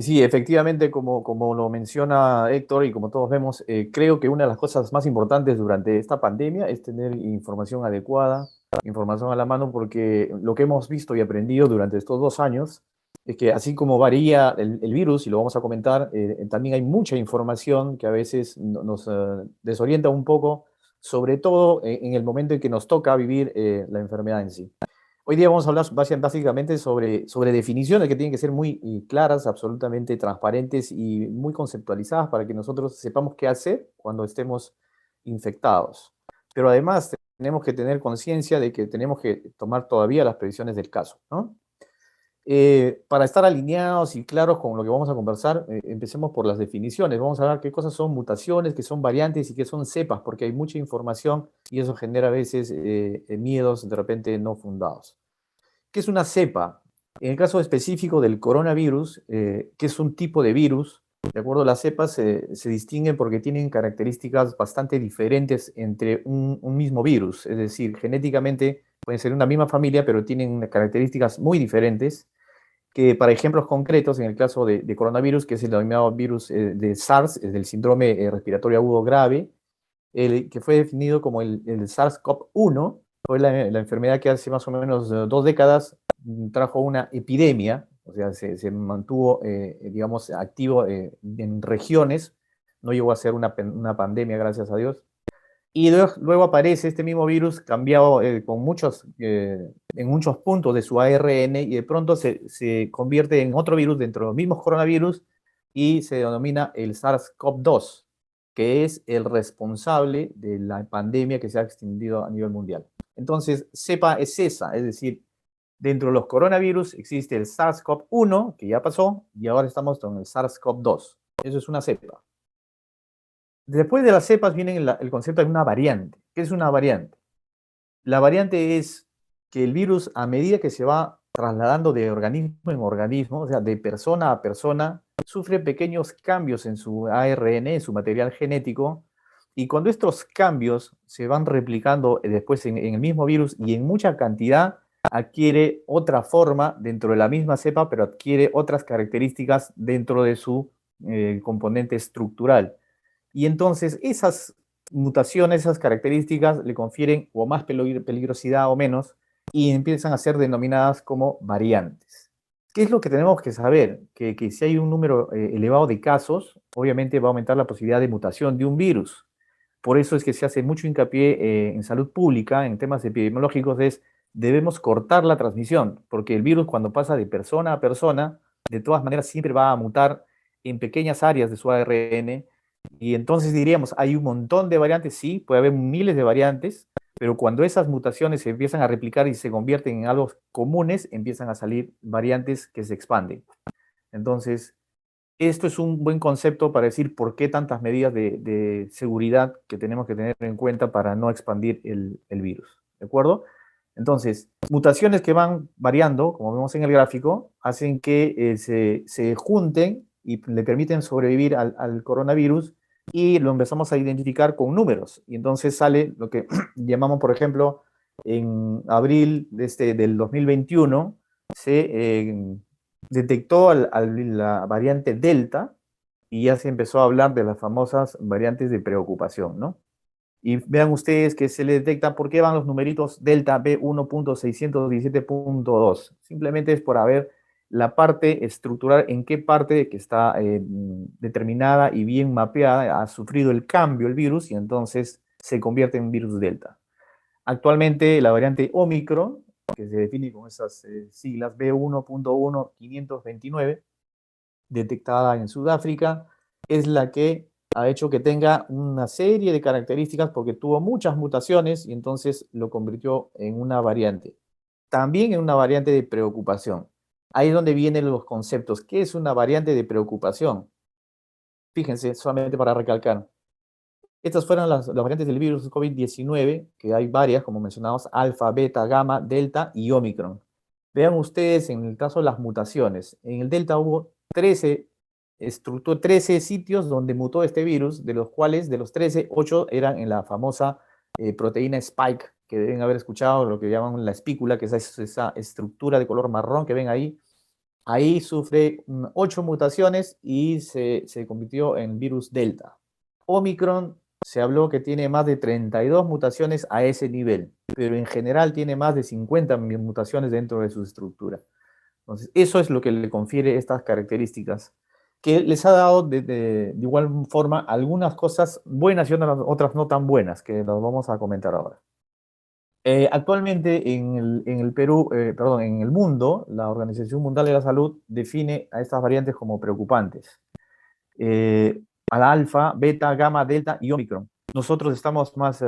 Sí, efectivamente, como lo menciona Héctor y como todos vemos, creo que una de las cosas más importantes durante esta pandemia es tener información adecuada, información a la mano, porque lo que hemos visto y aprendido durante estos 2 años es que así como varía el virus, y lo vamos a comentar, también hay mucha información que a veces nos desorienta un poco, sobre todo en el momento en que nos toca vivir la enfermedad en sí. Hoy día vamos a hablar básicamente sobre definiciones que tienen que ser muy claras, absolutamente transparentes y muy conceptualizadas para que nosotros sepamos qué hacer cuando estemos infectados. Pero además tenemos que tener conciencia de que tenemos que tomar todavía las previsiones del caso, ¿no? Para estar alineados y claros con lo que vamos a conversar, empecemos por las definiciones. Vamos a ver qué cosas son mutaciones, qué son variantes y qué son cepas, porque hay mucha información y eso genera a veces miedos de repente no fundados. ¿Qué es una cepa? En el caso específico del coronavirus, que es un tipo de virus, de acuerdo, las cepas se distinguen porque tienen características bastante diferentes entre un mismo virus, es decir, genéticamente pueden ser una misma familia, pero tienen características muy diferentes, que para ejemplos concretos, en el caso de coronavirus, que es el denominado virus de SARS, es del síndrome respiratorio agudo grave, que fue definido como el SARS-CoV-1, fue la enfermedad que hace más o menos 2 décadas trajo una epidemia, o sea, se mantuvo, digamos, activo en regiones, no llegó a ser una pandemia, gracias a Dios. Y luego aparece este mismo virus cambiado en muchos puntos de su ARN y de pronto se convierte en otro virus dentro de los mismos coronavirus y se denomina el SARS-CoV-2, que es el responsable de la pandemia que se ha extendido a nivel mundial. Entonces, cepa es esa, es decir, dentro de los coronavirus existe el SARS-CoV-1, que ya pasó, y ahora estamos con el SARS-CoV-2. Eso es una cepa. Después de las cepas viene el concepto de una variante. ¿Qué es una variante? La variante es que el virus, a medida que se va trasladando de organismo en organismo, o sea, de persona a persona, sufre pequeños cambios en su ARN, en su material genético, y cuando estos cambios se van replicando después en el mismo virus y en mucha cantidad, adquiere otra forma dentro de la misma cepa, pero adquiere otras características dentro de su componente estructural. Y entonces esas mutaciones, esas características le confieren o más peligrosidad o menos y empiezan a ser denominadas como variantes. ¿Qué es lo que tenemos que saber? Que si hay un número elevado de casos, obviamente va a aumentar la posibilidad de mutación de un virus. Por eso es que se hace mucho hincapié en salud pública, en temas epidemiológicos, debemos cortar la transmisión, porque el virus cuando pasa de persona a persona, de todas maneras siempre va a mutar en pequeñas áreas de su ARN y entonces diríamos, hay un montón de variantes, sí, puede haber miles de variantes, pero cuando esas mutaciones se empiezan a replicar y se convierten en algo comunes, empiezan a salir variantes que se expanden. Entonces, esto es un buen concepto para decir por qué tantas medidas de seguridad que tenemos que tener en cuenta para no expandir el virus. ¿De acuerdo? Entonces, mutaciones que van variando, como vemos en el gráfico, hacen que se junten y le permiten sobrevivir al coronavirus y lo empezamos a identificar con números. Y entonces sale lo que llamamos, por ejemplo, en abril del 2021, se detectó la variante Delta y ya se empezó a hablar de las famosas variantes de preocupación, ¿no? Y vean ustedes que se le detecta por qué van los numeritos Delta B1.617.2. Simplemente es por haber la parte estructural, en qué parte que está determinada y bien mapeada ha sufrido el cambio el virus y entonces se convierte en virus Delta. Actualmente la variante Omicron, que se define con esas siglas B1.1.529, detectada en Sudáfrica, es la que ha hecho que tenga una serie de características porque tuvo muchas mutaciones y entonces lo convirtió en una variante. También en una variante de preocupación. Ahí es donde vienen los conceptos. ¿Qué es una variante de preocupación? Fíjense, solamente para recalcar. Estas fueron las variantes del virus COVID-19, que hay varias, como mencionamos, alfa, beta, gamma, delta y omicron. Vean ustedes en el caso de las mutaciones. En el delta hubo 13 sitios donde mutó este virus, de los cuales de los 13, 8 eran en la famosa proteína Spike, que deben haber escuchado, lo que llaman la espícula, que es esa estructura de color marrón que ven ahí, Ahí sufre 8 mutaciones y se convirtió en virus Delta. Omicron se habló que tiene más de 32 mutaciones a ese nivel, pero en general tiene más de 50 mutaciones dentro de su estructura. Entonces, eso es lo que le confiere estas características, que les ha dado de igual forma algunas cosas buenas y otras no tan buenas, que las vamos a comentar ahora. Actualmente en el Perú, perdón, en el mundo, la Organización Mundial de la Salud define a estas variantes como preocupantes. A la alfa, beta, gamma, delta y omicron. Nosotros estamos más,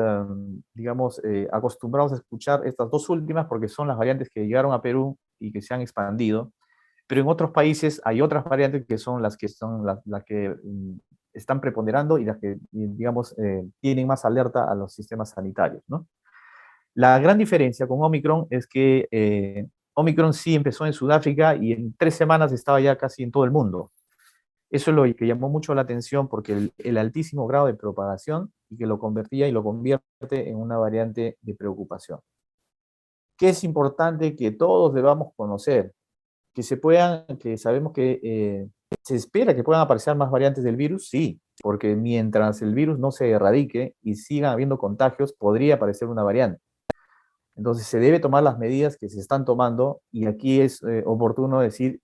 digamos, acostumbrados a escuchar estas dos últimas porque son las variantes que llegaron a Perú y que se han expandido, pero en otros países hay otras variantes que son las que están preponderando y las que, digamos, tienen más alerta a los sistemas sanitarios, ¿no? La gran diferencia con Omicron es que Omicron sí empezó en Sudáfrica y en 3 semanas estaba ya casi en todo el mundo. Eso es lo que llamó mucho la atención porque el altísimo grado de propagación y que lo convertía y lo convierte en una variante de preocupación. ¿Qué es importante que todos debamos conocer? Que sabemos que se espera que puedan aparecer más variantes del virus, sí, porque mientras el virus no se erradique y sigan habiendo contagios, podría aparecer una variante. Entonces se debe tomar las medidas que se están tomando y aquí es oportuno decir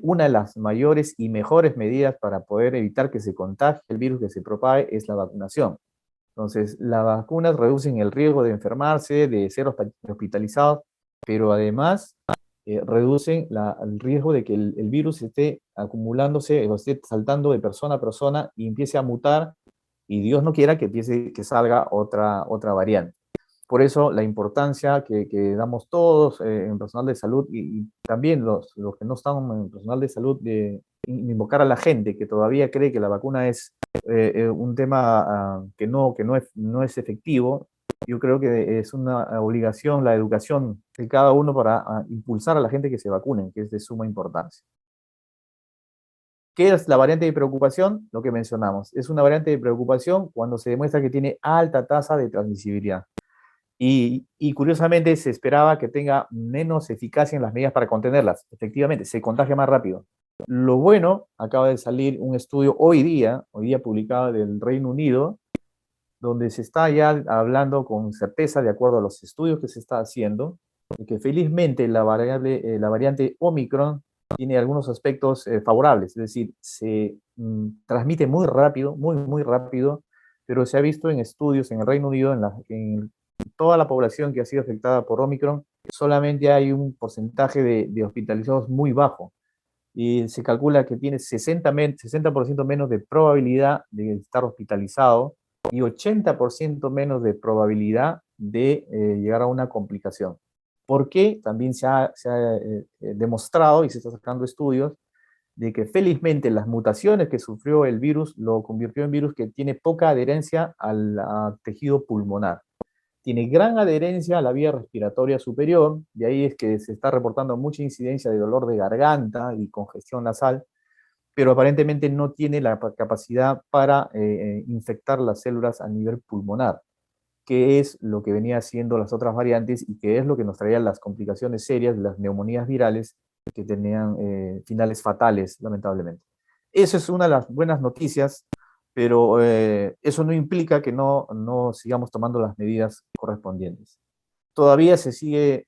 una de las mayores y mejores medidas para poder evitar que se contagie el virus, que se propague, es la vacunación. Entonces, las vacunas reducen el riesgo de enfermarse, de ser hospitalizados, pero además reducen el riesgo de que el virus esté acumulándose o esté saltando de persona a persona y empiece a mutar y Dios no quiera que que salga otra variante. Por eso la importancia que damos todos en personal de salud y también los que no están en personal de salud de invocar a la gente que todavía cree que la vacuna es un tema no es efectivo. Yo creo que es una obligación la educación de cada uno para impulsar a la gente que se vacunen, que es de suma importancia. ¿Qué es la variante de preocupación? Lo que mencionamos. Es una variante de preocupación cuando se demuestra que tiene alta tasa de transmisibilidad. Y curiosamente se esperaba que tenga menos eficacia en las medidas para contenerlas. Efectivamente, se contagia más rápido. Lo bueno, acaba de salir un estudio hoy día publicado del Reino Unido, donde se está ya hablando con certeza, de acuerdo a los estudios que se está haciendo, de que felizmente la variante Omicron tiene algunos aspectos favorables, es decir, se transmite muy rápido, muy rápido, pero se ha visto en estudios en el Reino Unido, en toda la población que ha sido afectada por Omicron, solamente hay un porcentaje de hospitalizados muy bajo. Y se calcula que tiene 60% menos de probabilidad de estar hospitalizado y 80% menos de probabilidad de llegar a una complicación. ¿Por qué? También se ha demostrado y se está sacando estudios de que felizmente las mutaciones que sufrió el virus lo convirtió en virus que tiene poca adherencia al tejido pulmonar. Tiene gran adherencia a la vía respiratoria superior, de ahí es que se está reportando mucha incidencia de dolor de garganta y congestión nasal, pero aparentemente no tiene la capacidad para infectar las células a nivel pulmonar, que es lo que venía haciendo las otras variantes y que es lo que nos traía las complicaciones serias de las neumonías virales que tenían finales fatales, lamentablemente. Esa es una de las buenas noticias, pero eso no implica que no sigamos tomando las medidas correspondientes. Todavía se sigue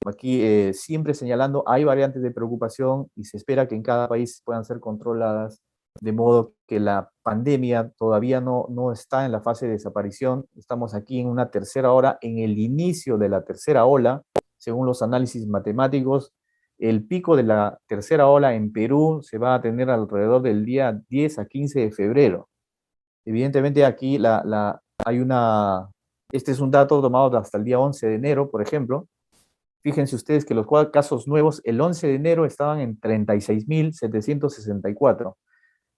aquí siempre señalando, hay variantes de preocupación y se espera que en cada país puedan ser controladas, de modo que la pandemia todavía no está en la fase de desaparición. Estamos aquí en una tercera ola, en el inicio de la tercera ola, según los análisis matemáticos. El pico de la tercera ola en Perú se va a tener alrededor del día 10 a 15 de febrero. Evidentemente aquí hay este es un dato tomado hasta el día 11 de enero, por ejemplo. Fíjense ustedes que los casos nuevos el 11 de enero estaban en 36.764.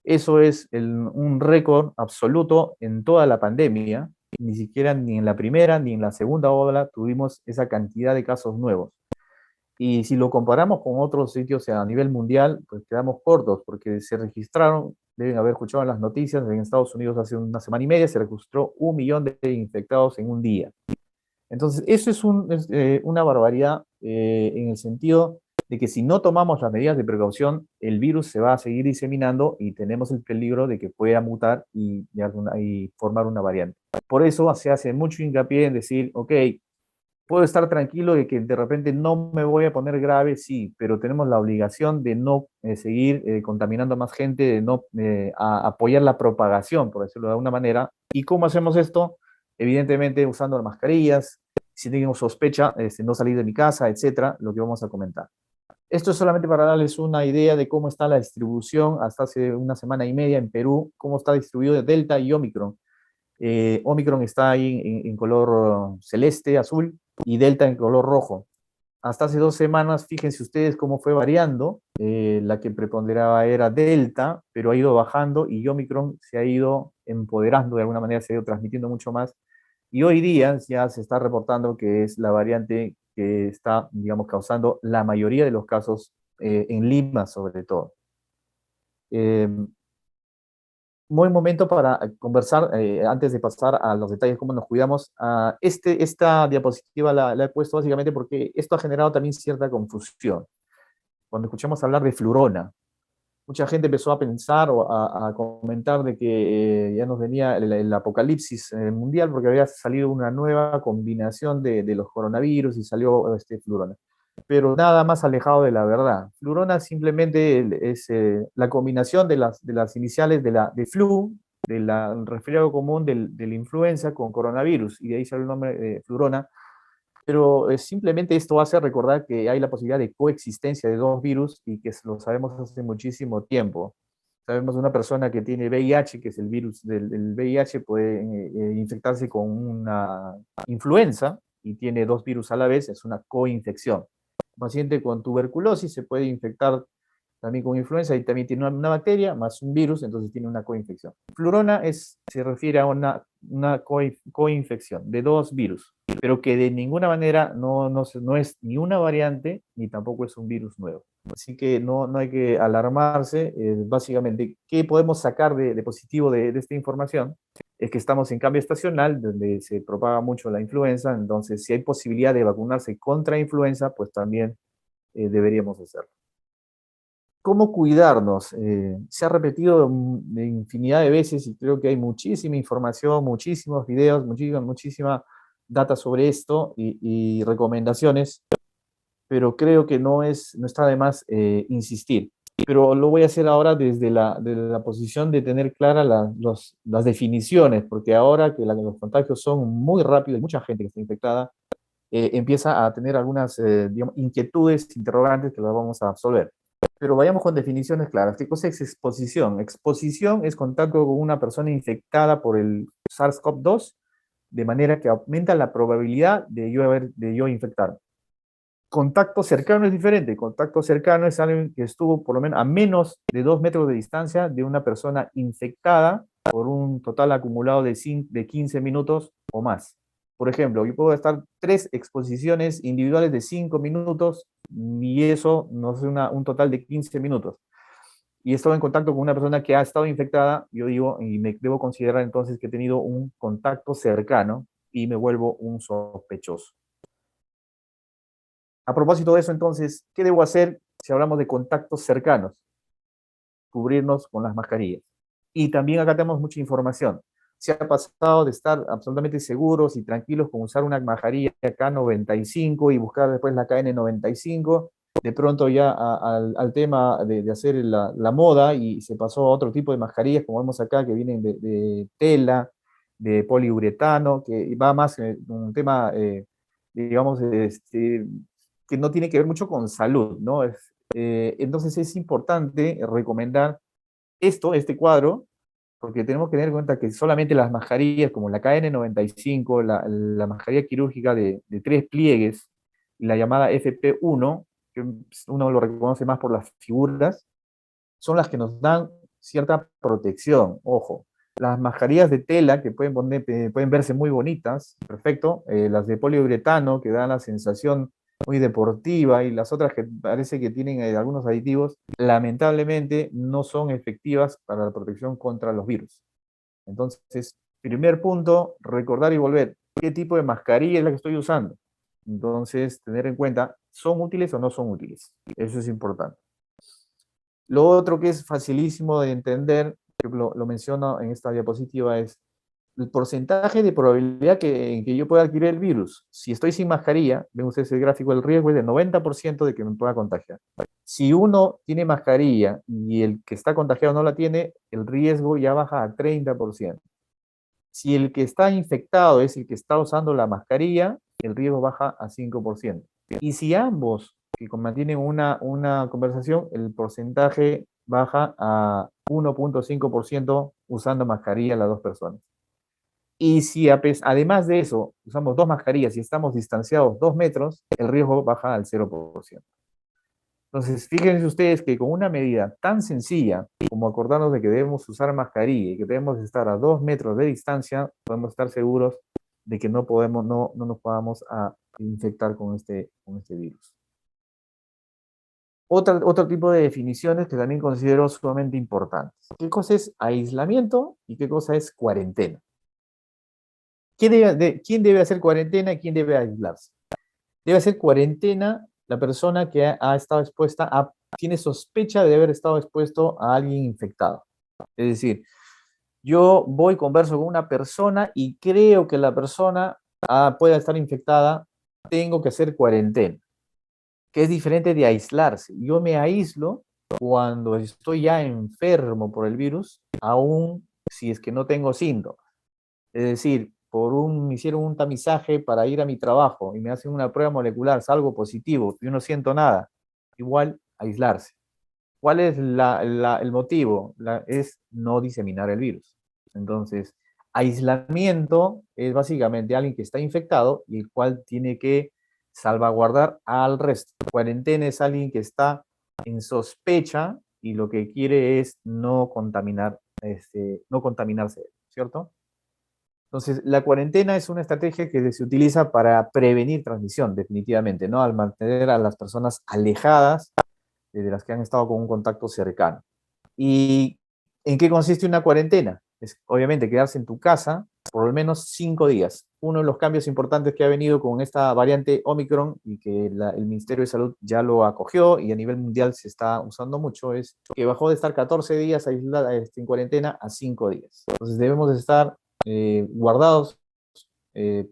Eso es un récord absoluto en toda la pandemia. Ni siquiera ni en la primera ni en la segunda ola tuvimos esa cantidad de casos nuevos. Y si lo comparamos con otros sitios a nivel mundial, pues quedamos cortos, porque se registraron, deben haber escuchado en las noticias, en Estados Unidos hace una semana y media se registró 1 millón de infectados en un día. Entonces, eso es una barbaridad en el sentido de que si no tomamos las medidas de precaución, el virus se va a seguir diseminando y tenemos el peligro de que pueda mutar y formar una variante. Por eso se hace mucho hincapié en decir, ok, puedo estar tranquilo de que de repente no me voy a poner grave, sí, pero tenemos la obligación de no seguir contaminando a más gente, de no apoyar la propagación, por decirlo de alguna manera. ¿Y cómo hacemos esto? Evidentemente usando las mascarillas, si tengo sospecha, no salir de mi casa, etcétera, lo que vamos a comentar. Esto es solamente para darles una idea de cómo está la distribución hasta hace una semana y media en Perú, cómo está distribuido Delta y Omicron. Omicron está ahí en color celeste, azul, y Delta en color rojo. Hasta hace 2 semanas, fíjense ustedes cómo fue variando. La que preponderaba era Delta, pero ha ido bajando y Omicron se ha ido empoderando de alguna manera, se ha ido transmitiendo mucho más. Y hoy día ya se está reportando que es la variante que está, digamos, causando la mayoría de los casos en Lima, sobre todo. Eh, Buen momento para conversar, antes de pasar a los detalles, cómo nos cuidamos. Esta diapositiva la he puesto básicamente porque esto ha generado también cierta confusión. Cuando escuchamos hablar de flurona, mucha gente empezó a pensar o a comentar de que ya nos venía el apocalipsis mundial porque había salido una nueva combinación de los coronavirus y salió flurona. Pero nada más alejado de la verdad. Flurona simplemente es la combinación de las iniciales de flu, del resfriado común, de la influenza con coronavirus, y de ahí sale el nombre de flurona. Pero simplemente esto hace recordar que hay la posibilidad de coexistencia de dos virus y que lo sabemos hace muchísimo tiempo. Sabemos de una persona que tiene VIH, que es el virus del VIH, puede infectarse con una influenza y tiene dos virus a la vez, es una coinfección. Un paciente con tuberculosis se puede infectar también con influenza y también tiene una bacteria más un virus, entonces tiene una coinfección. Flurona se refiere a una coinfección de dos virus, pero que de ninguna manera no es ni una variante ni tampoco es un virus nuevo. Así que no hay que alarmarse. Básicamente, ¿qué podemos sacar de positivo de esta información? Es que estamos en cambio estacional, donde se propaga mucho la influenza, entonces si hay posibilidad de vacunarse contra influenza, pues también deberíamos hacerlo. ¿Cómo cuidarnos? Se ha repetido de infinidad de veces y creo que hay muchísima información, muchísimos videos, muchísima data sobre esto y recomendaciones, pero creo que no está de más insistir. Pero lo voy a hacer ahora desde la posición de tener claras las definiciones, porque ahora que los contagios son muy rápidos, mucha gente que está infectada, empieza a tener algunas digamos, inquietudes, interrogantes que las vamos a absolver. Pero vayamos con definiciones claras. ¿Qué cosa es exposición? Exposición es contacto con una persona infectada por el SARS-CoV-2 de manera que aumenta la probabilidad de yo infectar. Contacto cercano es diferente. Contacto cercano es alguien que estuvo por lo menos a menos de 2 metros de distancia de una persona infectada por un total acumulado de 15 minutos o más. Por ejemplo, yo puedo estar 3 exposiciones individuales de 5 minutos y eso nos hace un total de 15 minutos. Y he estado en contacto con una persona que ha estado infectada, yo digo, y me debo considerar entonces que he tenido un contacto cercano y me vuelvo un sospechoso. A propósito de eso, entonces, ¿qué debo hacer si hablamos de contactos cercanos? Cubrirnos con las mascarillas. Y también acá tenemos mucha información. Se ha pasado de estar absolutamente seguros y tranquilos con usar una mascarilla K95 y buscar después la KN95, de pronto ya al tema de hacer la moda y se pasó a otro tipo de mascarillas, como vemos acá, que vienen de tela, de poliuretano, que va más en un tema, digamos, que no tiene que ver mucho con salud, ¿no? Entonces es importante recomendar este cuadro, porque tenemos que tener en cuenta que solamente las mascarillas como la KN95, la mascarilla quirúrgica de 3 pliegues, y la llamada FP1, que uno lo reconoce más por las figuras, son las que nos dan cierta protección. Ojo, las mascarillas de tela que pueden verse muy bonitas, perfecto, las de poliuretano que dan la sensación muy deportiva y las otras que parece que tienen algunos aditivos, lamentablemente no son efectivas para la protección contra los virus. Entonces, primer punto, recordar y volver. ¿Qué tipo de mascarilla es la que estoy usando? Entonces, tener en cuenta, ¿son útiles o no son útiles? Eso es importante. Lo otro que es facilísimo de entender, que lo menciono en esta diapositiva, es el porcentaje de probabilidad en que yo pueda adquirir el virus. Si estoy sin mascarilla, ven ustedes el gráfico, el riesgo es del 90% de que me pueda contagiar. Si uno tiene mascarilla y el que está contagiado no la tiene, el riesgo ya baja a 30%. Si el que está infectado es el que está usando la mascarilla, el riesgo baja a 5%. Y si ambos que mantienen una conversación, el porcentaje baja a 1.5% usando mascarilla las dos personas. Y si además de eso usamos dos mascarillas y estamos distanciados 2 metros, el riesgo baja al 0%. Entonces, fíjense ustedes que con una medida tan sencilla como acordarnos de que debemos usar mascarilla y que debemos estar a 2 metros de distancia, podemos estar seguros de que no nos podamos infectar con este virus. Otro tipo de definiciones que también considero sumamente importantes. ¿Qué cosa es aislamiento y qué cosa es cuarentena? ¿Quién debe hacer cuarentena y quién debe aislarse? Debe hacer cuarentena la persona que ha estado expuesta tiene sospecha de haber estado expuesto a alguien infectado. Es decir, yo converso con una persona y creo que la persona pueda estar infectada, tengo que hacer cuarentena, que es diferente de aislarse. Yo me aíslo cuando estoy ya enfermo por el virus, aún si es que no tengo síntomas. Es decir, me hicieron un tamizaje para ir a mi trabajo y me hacen una prueba molecular, salgo positivo, yo no siento nada. Igual, aislarse. ¿Cuál es el motivo? Es no diseminar el virus. Entonces, aislamiento es básicamente alguien que está infectado y el cual tiene que salvaguardar al resto. Cuarentena es alguien que está en sospecha y lo que quiere es no contaminarse, ¿cierto? Entonces, la cuarentena es una estrategia que se utiliza para prevenir transmisión, definitivamente, ¿no? Al mantener a las personas alejadas de las que han estado con un contacto cercano. ¿Y en qué consiste una cuarentena? Es obviamente quedarse en tu casa por al menos 5 días. Uno de los cambios importantes que ha venido con esta variante Omicron y que el Ministerio de Salud ya lo acogió y a nivel mundial se está usando mucho es que bajó de estar 14 días aislada en cuarentena a 5 días. Entonces debemos de estar guardados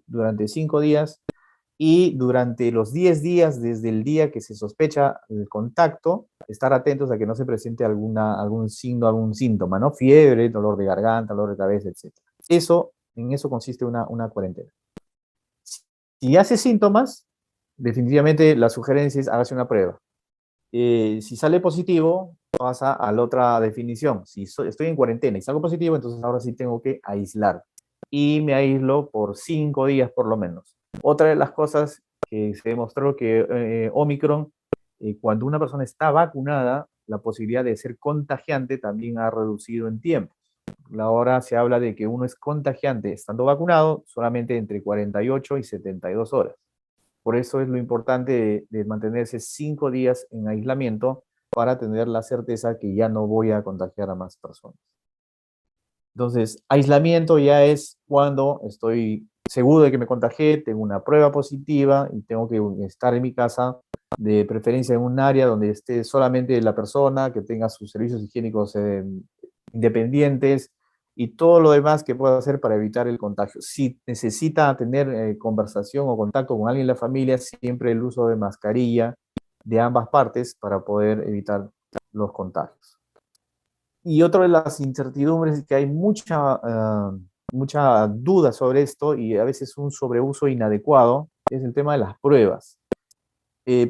durante 5 días y durante los 10 días desde el día que se sospecha el contacto, estar atentos a que no se presente algún signo, algún síntoma, ¿no? Fiebre, dolor de garganta, dolor de cabeza, etc. En eso consiste una cuarentena. Si hace síntomas, definitivamente la sugerencia es hágase una prueba. Si sale positivo, pasa a la otra definición. Si estoy en cuarentena y salgo positivo, entonces ahora sí tengo que aislar. Y me aíslo por 5 días por lo menos. Otra de las cosas que se demostró que Omicron, cuando una persona está vacunada, la posibilidad de ser contagiante también ha reducido en tiempo. Ahora se habla de que uno es contagiante estando vacunado solamente entre 48 y 72 horas. Por eso es lo importante de mantenerse 5 días en aislamiento para tener la certeza que ya no voy a contagiar a más personas. Entonces, aislamiento ya es cuando estoy seguro de que me contagié, tengo una prueba positiva y tengo que estar en mi casa, de preferencia en un área donde esté solamente la persona, que tenga sus servicios higiénicos independientes y todo lo demás que pueda hacer para evitar el contagio. Si necesita tener conversación o contacto con alguien de la familia, siempre el uso de mascarilla de ambas partes para poder evitar los contagios. Y otra de las incertidumbres es que hay mucha duda sobre esto y a veces un sobreuso inadecuado es el tema de las pruebas.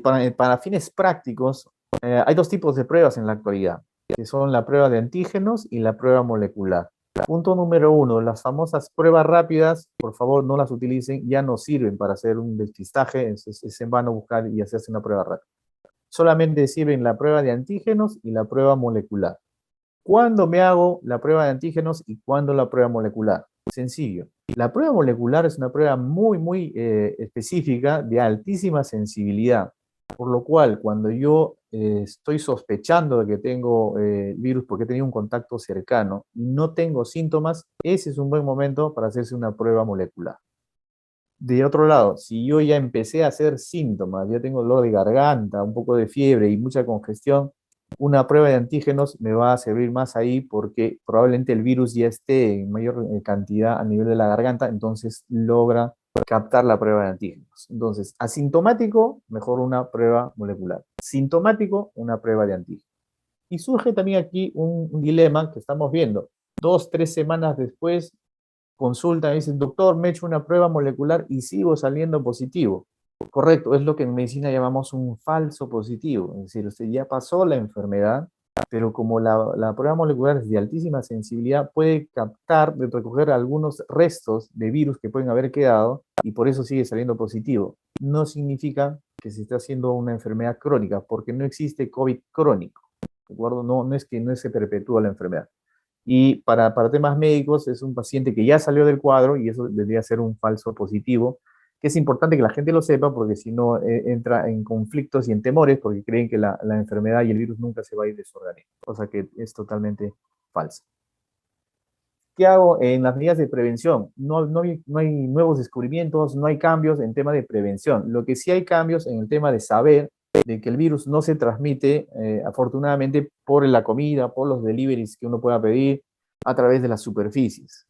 Para fines prácticos, hay dos tipos de pruebas en la actualidad, que son la prueba de antígenos y la prueba molecular. Punto número 1, las famosas pruebas rápidas, por favor no las utilicen, ya no sirven para hacer un despistaje, es en vano buscar y hacerse una prueba rápida. Solamente sirven la prueba de antígenos y la prueba molecular. ¿Cuándo me hago la prueba de antígenos y cuándo la prueba molecular? Sencillo. La prueba molecular es una prueba muy específica de altísima sensibilidad, por lo cual cuando yo estoy sospechando de que tengo virus porque he tenido un contacto cercano y no tengo síntomas, ese es un buen momento para hacerse una prueba molecular. De otro lado, si yo ya empecé a hacer síntomas, ya tengo dolor de garganta, un poco de fiebre y mucha congestión, una prueba de antígenos me va a servir más ahí porque probablemente el virus ya esté en mayor cantidad a nivel de la garganta, entonces logra captar la prueba de antígenos. Entonces, asintomático, mejor una prueba molecular. Sintomático, una prueba de antígenos. Y surge también aquí un dilema que estamos viendo. 2, 3 semanas después, consulta y dicen, doctor, me he hecho una prueba molecular y sigo saliendo positivo. Correcto, es lo que en medicina llamamos un falso positivo. Es decir, usted ya pasó la enfermedad, pero como la prueba molecular es de altísima sensibilidad, puede captar, recoger algunos restos de virus que pueden haber quedado y por eso sigue saliendo positivo. No significa que se esté haciendo una enfermedad crónica, porque no existe COVID crónico. ¿De acuerdo? No es que no se perpetúa la enfermedad. Y para temas médicos es un paciente que ya salió del cuadro y eso debería ser un falso positivo, que es importante que la gente lo sepa porque si no entra en conflictos y en temores porque creen que la enfermedad y el virus nunca se va a ir de su organismo, cosa que es totalmente falsa. ¿Qué hago en las medidas de prevención? No hay nuevos descubrimientos, no hay cambios en tema de prevención. Lo que sí hay cambios en el tema de saber de que el virus no se transmite, afortunadamente, por la comida, por los deliveries que uno pueda pedir, a través de las superficies.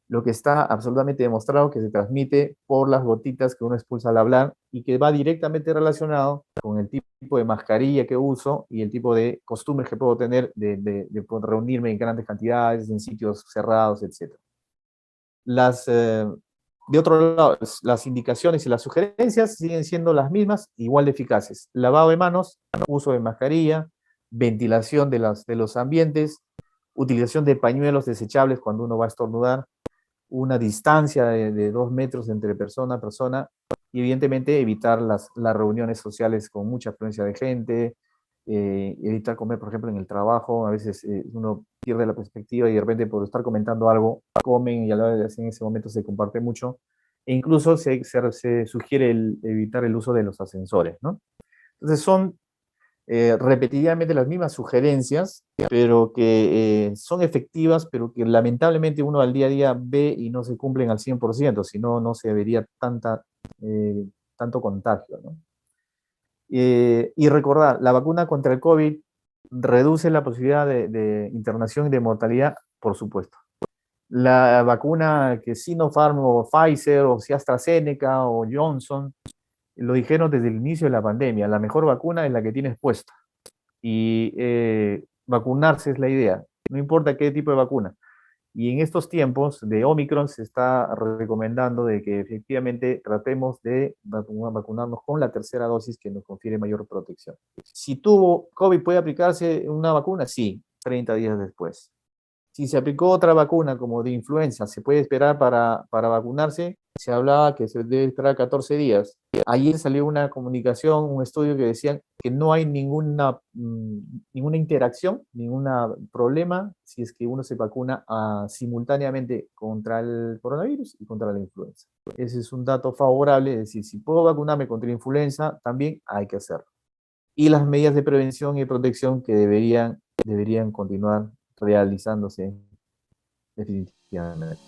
Lo que está absolutamente demostrado que se transmite por las gotitas que uno expulsa al hablar y que va directamente relacionado con el tipo de mascarilla que uso y el tipo de costumbres que puedo tener de poder reunirme en grandes cantidades, en sitios cerrados, etc. Las, de otro lado, las indicaciones y las sugerencias siguen siendo las mismas, igual de eficaces. Lavado de manos, uso de mascarilla, ventilación de los ambientes, utilización de pañuelos desechables cuando uno va a estornudar, una distancia de 2 metros entre persona a persona y evidentemente evitar las reuniones sociales con mucha afluencia de gente, evitar comer, por ejemplo, en el trabajo. A veces uno pierde la perspectiva y de repente por estar comentando algo, comen y a la vez en ese momento se comparte mucho. E incluso se sugiere evitar el uso de los ascensores, ¿no? Entonces son repetidamente las mismas sugerencias, pero que son efectivas, pero que lamentablemente uno al día a día ve y no se cumplen al 100%, si no, no se vería tanto contagio, ¿no? Y recordar, la vacuna contra el COVID reduce la posibilidad de internación y de mortalidad, por supuesto. La vacuna que Sinopharm o Pfizer o si AstraZeneca o Johnson, lo dijeron desde el inicio de la pandemia, la mejor vacuna es la que tienes puesta y vacunarse es la idea, no importa qué tipo de vacuna. Y en estos tiempos de Omicron se está recomendando de que efectivamente tratemos de vacunarnos con la tercera dosis que nos confiere mayor protección. Si tuvo COVID, ¿puede aplicarse una vacuna? Sí, 30 días después. Si se aplicó otra vacuna como de influenza, ¿se puede esperar para vacunarse? Se hablaba que se debe esperar 14 días. Ayer salió una comunicación, un estudio que decían que no hay ninguna interacción, ningún problema si es que uno se vacuna simultáneamente contra el coronavirus y contra la influenza. Ese es un dato favorable, es decir, si puedo vacunarme contra la influenza, también hay que hacerlo. Y las medidas de prevención y protección que deberían continuar realizándose definitivamente.